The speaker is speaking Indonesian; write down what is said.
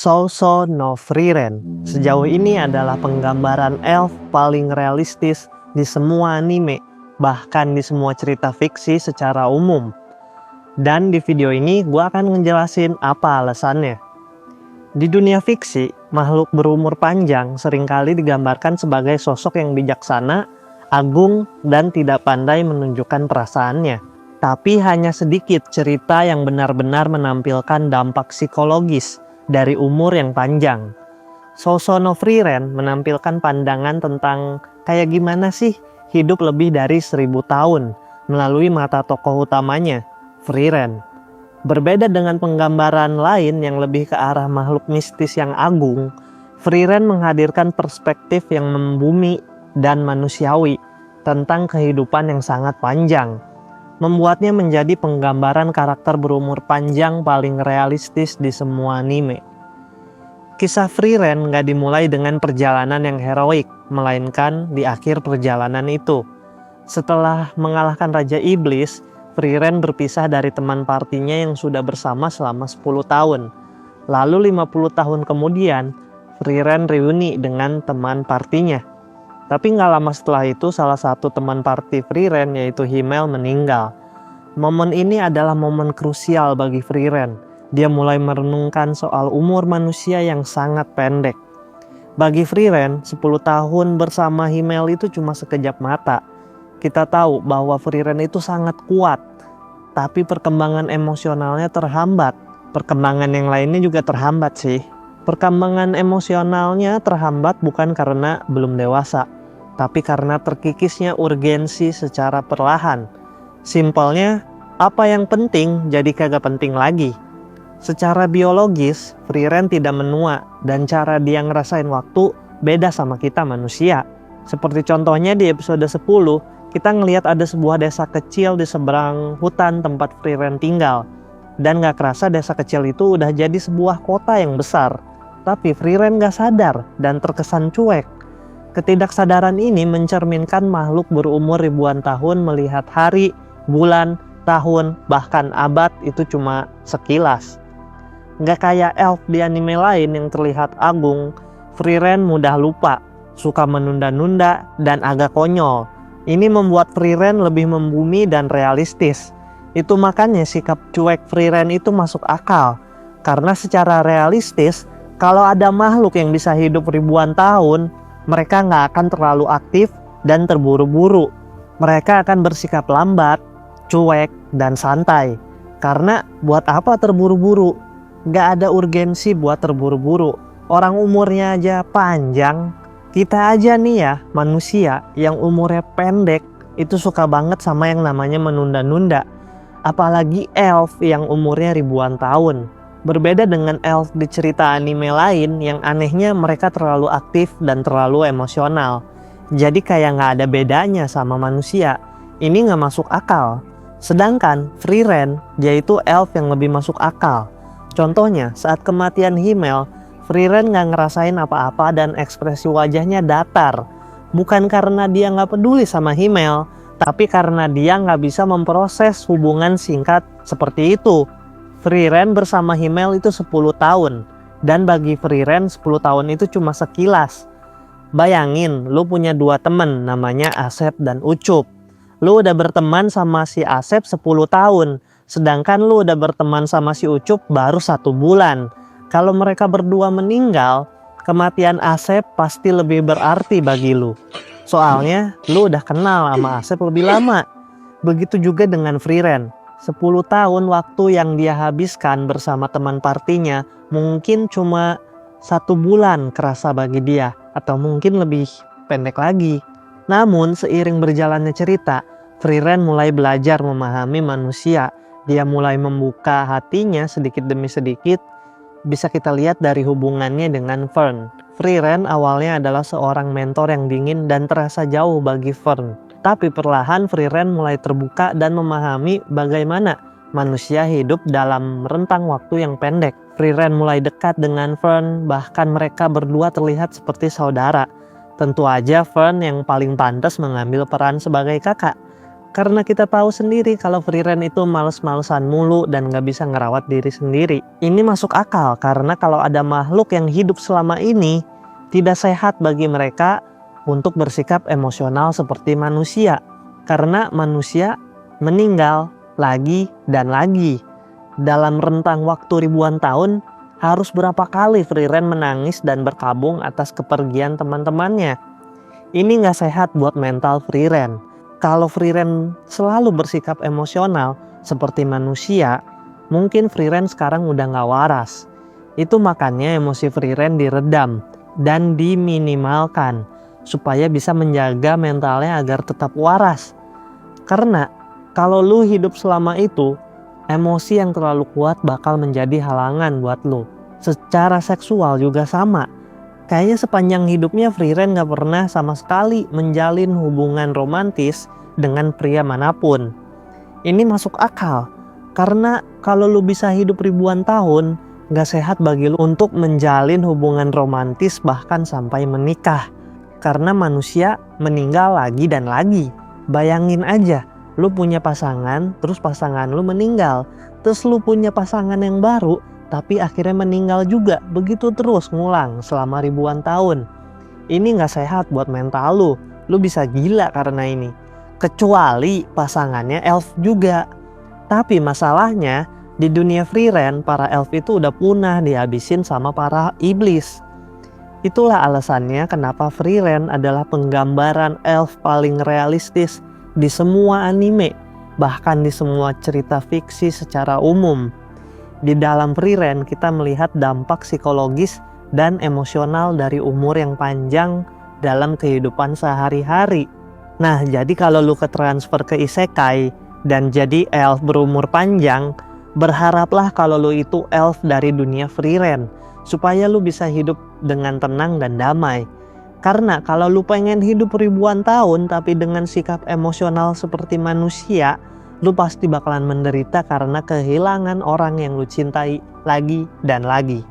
Sousou no Frieren sejauh ini adalah penggambaran elf paling realistis di semua anime, bahkan di semua cerita fiksi secara umum. Dan di video ini gue akan ngejelasin apa alasannya. Di dunia fiksi, makhluk berumur panjang seringkali digambarkan sebagai sosok yang bijaksana, agung, dan tidak pandai menunjukkan perasaannya. Tapi hanya sedikit cerita yang benar-benar menampilkan dampak psikologis dari umur yang panjang. Sousou no Frieren menampilkan pandangan tentang kayak gimana sih hidup lebih dari 1000 tahun melalui mata tokoh utamanya, Frieren. Berbeda dengan penggambaran lain yang lebih ke arah makhluk mistis yang agung, Frieren menghadirkan perspektif yang membumi dan manusiawi tentang kehidupan yang sangat panjang, membuatnya menjadi penggambaran karakter berumur panjang paling realistis di semua anime. Kisah Frieren gak dimulai dengan perjalanan yang heroik, melainkan di akhir perjalanan itu. Setelah mengalahkan Raja Iblis, Frieren berpisah dari teman partinya yang sudah bersama selama 10 tahun. Lalu 50 tahun kemudian, Frieren reuni dengan teman partinya. Tapi nggak lama setelah itu, salah satu teman party Frieren yaitu Himmel meninggal. Momen ini adalah momen krusial bagi Frieren. Dia mulai merenungkan soal umur manusia yang sangat pendek. Bagi Frieren, 10 tahun bersama Himmel itu cuma sekejap mata. Kita tahu bahwa Frieren itu sangat kuat, tapi perkembangan emosionalnya terhambat. Perkembangan yang lainnya juga terhambat sih. Perkembangan emosionalnya terhambat bukan karena belum dewasa, tapi karena terkikisnya urgensi secara perlahan. Simpelnya, apa yang penting jadi kagak penting lagi. Secara biologis, Frieren tidak menua dan cara dia ngerasain waktu beda sama kita manusia. Seperti contohnya di episode 10, kita ngelihat ada sebuah desa kecil di seberang hutan tempat Frieren tinggal. Dan gak kerasa desa kecil itu udah jadi sebuah kota yang besar. Tapi Frieren gak sadar dan terkesan cuek. Ketidaksadaran ini mencerminkan makhluk berumur ribuan tahun melihat hari, bulan, tahun, bahkan abad itu cuma sekilas. Gak kayak elf di anime lain yang terlihat agung, Frieren mudah lupa, suka menunda-nunda, dan agak konyol. Ini membuat Frieren lebih membumi dan realistis. Itu makanya sikap cuek Frieren itu masuk akal. Karena secara realistis, kalau ada makhluk yang bisa hidup ribuan tahun, mereka nggak akan terlalu aktif dan terburu-buru. Mereka akan bersikap lambat, cuek, dan santai. Karena buat apa terburu-buru? Nggak ada urgensi buat terburu-buru. Orang umurnya aja panjang. Kita aja nih ya, manusia yang umurnya pendek, itu suka banget sama yang namanya menunda-nunda. Apalagi elf yang umurnya ribuan tahun. Berbeda dengan elf di cerita anime lain yang anehnya mereka terlalu aktif dan terlalu emosional. Jadi kayak nggak ada bedanya sama manusia. Ini nggak masuk akal. Sedangkan Frieren, dia itu elf yang lebih masuk akal. Contohnya saat kematian Himmel, Frieren nggak ngerasain apa-apa dan ekspresi wajahnya datar. Bukan karena dia nggak peduli sama Himmel, tapi karena dia nggak bisa memproses hubungan singkat seperti itu. Frieren bersama Himmel itu 10 tahun. Dan bagi Frieren 10 tahun itu cuma sekilas. Bayangin, lu punya 2 temen namanya Asep dan Ucup. Lu udah berteman sama si Asep 10 tahun. Sedangkan lu udah berteman sama si Ucup baru 1 bulan. Kalau mereka berdua meninggal, kematian Asep pasti lebih berarti bagi lu. Soalnya lu udah kenal sama Asep lebih lama. Begitu juga dengan Frieren. 10 tahun waktu yang dia habiskan bersama teman partinya mungkin cuma 1 bulan kerasa bagi dia, atau mungkin lebih pendek lagi. Namun seiring berjalannya cerita, Frieren mulai belajar memahami manusia. Dia mulai membuka hatinya sedikit demi sedikit. Bisa kita lihat dari hubungannya dengan Fern. Frieren awalnya adalah seorang mentor yang dingin dan terasa jauh bagi Fern. Tapi perlahan Frieren mulai terbuka dan memahami bagaimana manusia hidup dalam rentang waktu yang pendek. Frieren mulai dekat dengan Fern, bahkan mereka berdua terlihat seperti saudara. Tentu aja Fern yang paling pantas mengambil peran sebagai kakak. Karena kita tahu sendiri kalau free range itu males-malesan mulu dan nggak bisa ngerawat diri sendiri. Ini masuk akal karena kalau ada makhluk yang hidup selama ini, tidak sehat bagi mereka untuk bersikap emosional seperti manusia. Karena manusia meninggal lagi dan lagi. Dalam rentang waktu ribuan tahun, harus berapa kali free range menangis dan berkabung atas kepergian teman-temannya. Ini nggak sehat buat mental free range. Kalau free range selalu bersikap emosional seperti manusia, mungkin free range sekarang udah nggak waras. Itu makanya emosi free range diredam dan diminimalkan supaya bisa menjaga mentalnya agar tetap waras. Karena kalau lu hidup selama itu, emosi yang terlalu kuat bakal menjadi halangan buat lu. Secara seksual juga sama. Kayaknya sepanjang hidupnya free range gak pernah sama sekali menjalin hubungan romantis dengan pria manapun. Ini masuk akal, karena kalau lu bisa hidup ribuan tahun, gak sehat bagi lu untuk menjalin hubungan romantis bahkan sampai menikah. Karena manusia meninggal lagi dan lagi. Bayangin aja, lu punya pasangan, terus pasangan lu meninggal. Terus lu punya pasangan yang baru, tapi akhirnya meninggal juga. Begitu terus ngulang selama ribuan tahun. Ini gak sehat buat mental lu. Lu bisa gila karena ini. Kecuali pasangannya elf juga. Tapi masalahnya di dunia free range para elf itu udah punah dihabisin sama para iblis. Itulah alasannya kenapa free range adalah penggambaran elf paling realistis di semua anime. Bahkan di semua cerita fiksi secara umum. Di dalam free range kita melihat dampak psikologis dan emosional dari umur yang panjang dalam kehidupan sehari-hari. Nah, jadi kalau lu ketransfer ke isekai dan jadi elf berumur panjang, berharaplah kalau lu itu elf dari dunia free range supaya lu bisa hidup dengan tenang dan damai. Karena kalau lu pengen hidup ribuan tahun tapi dengan sikap emosional seperti manusia, lu pasti bakalan menderita karena kehilangan orang yang lu cintai lagi dan lagi.